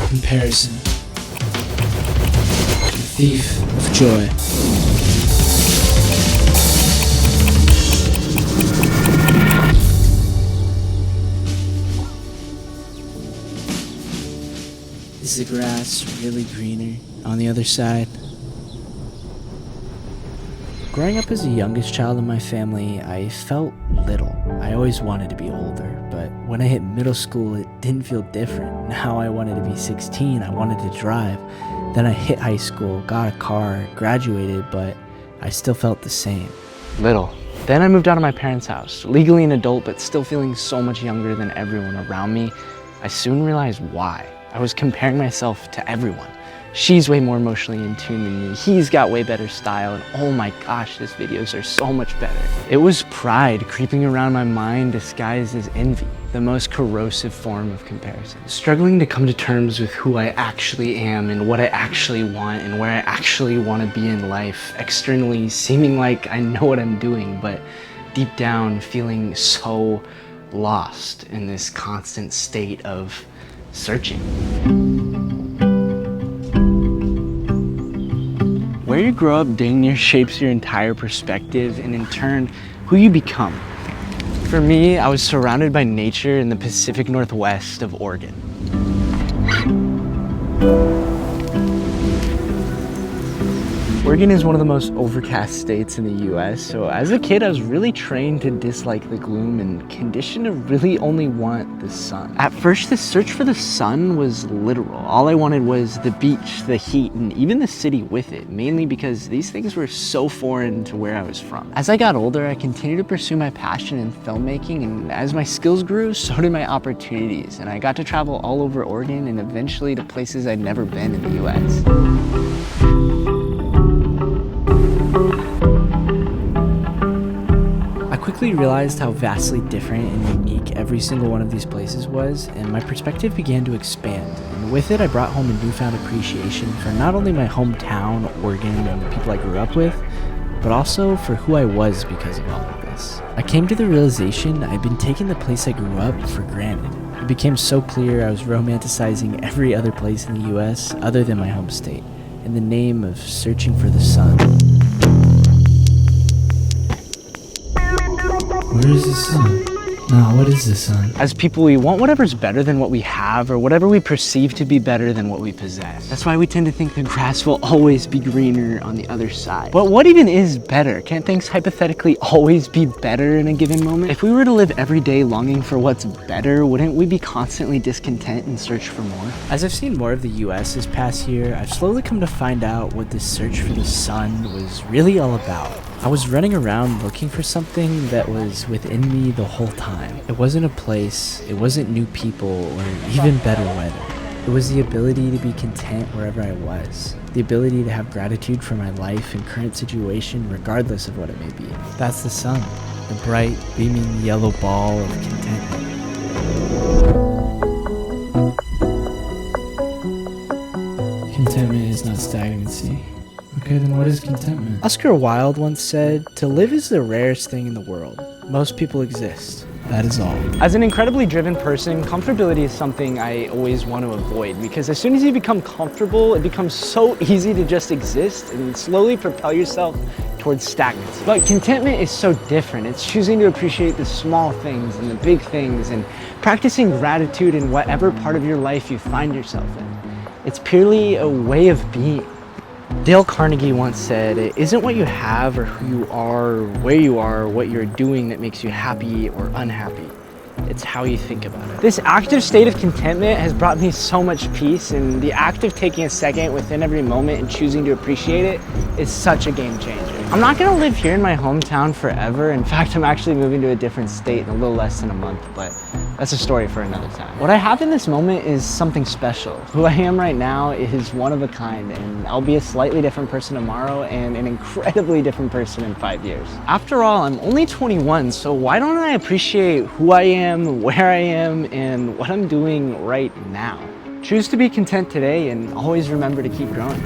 Comparison. The thief of joy. Is the grass really greener on the other side? Growing up as the youngest child in my family, I felt little. I always wanted to be older, but when I hit middle school, it didn't feel different. Now I wanted to be 16, I wanted to drive. Then I hit high school, got a car, graduated, but I still felt the same. Little. Then I moved out of my parents' house, legally an adult, but still feeling so much younger than everyone around me. I soon realized why. I was comparing myself to everyone. She's way more emotionally in tune than me. He's got way better style, and oh my gosh, his videos are so much better. It was pride creeping around my mind disguised as envy, the most corrosive form of comparison. Struggling to come to terms with who I actually am and what I actually want and where I actually want to be in life, externally seeming like I know what I'm doing, but deep down feeling so lost in this constant state of searching. Where you grow up dang near shapes your entire perspective and in turn, who you become. For me, I was surrounded by nature in the Pacific Northwest of Oregon. Oregon is one of the most overcast states in the US, so as a kid I was really trained to dislike the gloom and conditioned to really only want the sun. At first the search for the sun was literal. All I wanted was the beach, the heat, and even the city with it, mainly because these things were so foreign to where I was from. As I got older, I continued to pursue my passion in filmmaking, and as my skills grew, so did my opportunities, and I got to travel all over Oregon and eventually to places I'd never been in the US. I quickly realized how vastly different and unique every single one of these places was, and my perspective began to expand. And with it, I brought home a newfound appreciation for not only my hometown, Oregon, and the people I grew up with, but also for who I was because of all of this. I came to the realization I'd been taking the place I grew up for granted. It became so clear I was romanticizing every other place in the US other than my home state, in the name of searching for the sun. Where is the sun? No, what is the sun? As people, we want whatever's better than what we have or whatever we perceive to be better than what we possess. That's why we tend to think the grass will always be greener on the other side. But what even is better? Can't things hypothetically always be better in a given moment? If we were to live every day longing for what's better, wouldn't we be constantly discontent and search for more? As I've seen more of the US this past year, I've slowly come to find out what this search for the sun was really all about. I was running around looking for something that was within me the whole time. It wasn't a place, it wasn't new people, or even better weather. It was the ability to be content wherever I was. The ability to have gratitude for my life and current situation regardless of what it may be. That's the sun, the bright, beaming yellow ball of contentment. Contentment is not stagnancy. Okay, then what is contentment? Oscar Wilde once said, "To live is the rarest thing in the world. Most people exist. That is all." As an incredibly driven person, comfortability is something I always want to avoid, because as soon as you become comfortable, it becomes so easy to just exist and slowly propel yourself towards stagnancy. But contentment is so different. It's choosing to appreciate the small things and the big things and practicing gratitude in whatever part of your life you find yourself in. It's purely a way of being. Dale Carnegie once said, "It isn't what you have or who you are or where you are or what you're doing that makes you happy or unhappy. It's how you think about it." This active state of contentment has brought me so much peace, and the act of taking a second within every moment and choosing to appreciate it is such a game changer. I'm not gonna live here in my hometown forever. In fact, I'm actually moving to a different state in a little less than a month, but that's a story for another time. What I have in this moment is something special. Who I am right now is one of a kind, and I'll be a slightly different person tomorrow and an incredibly different person in 5 years. After all, I'm only 21, so why don't I appreciate who I am, where I am, and what I'm doing right now? Choose to be content today and always remember to keep growing.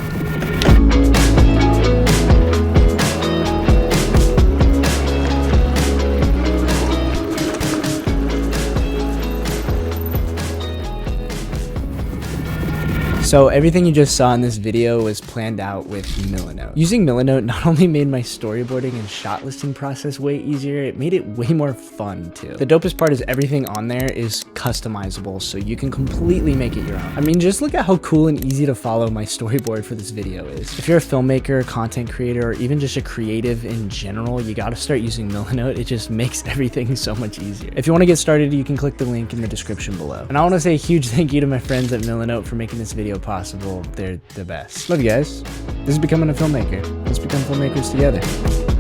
So everything you just saw in this video was planned out with Milanote. Using Milanote not only made my storyboarding and shot listing process way easier, it made it way more fun too. The dopest part is everything on there is customizable, so you can completely make it your own. I mean, just look at how cool and easy to follow my storyboard for this video is. If you're a filmmaker, content creator, or even just a creative in general, you gotta start using Milanote. It just makes everything so much easier. If you wanna get started, you can click the link in the description below. And I wanna say a huge thank you to my friends at Milanote for making this video possible. They're the best. Love you guys. This is Becoming a Filmmaker. Let's become filmmakers together.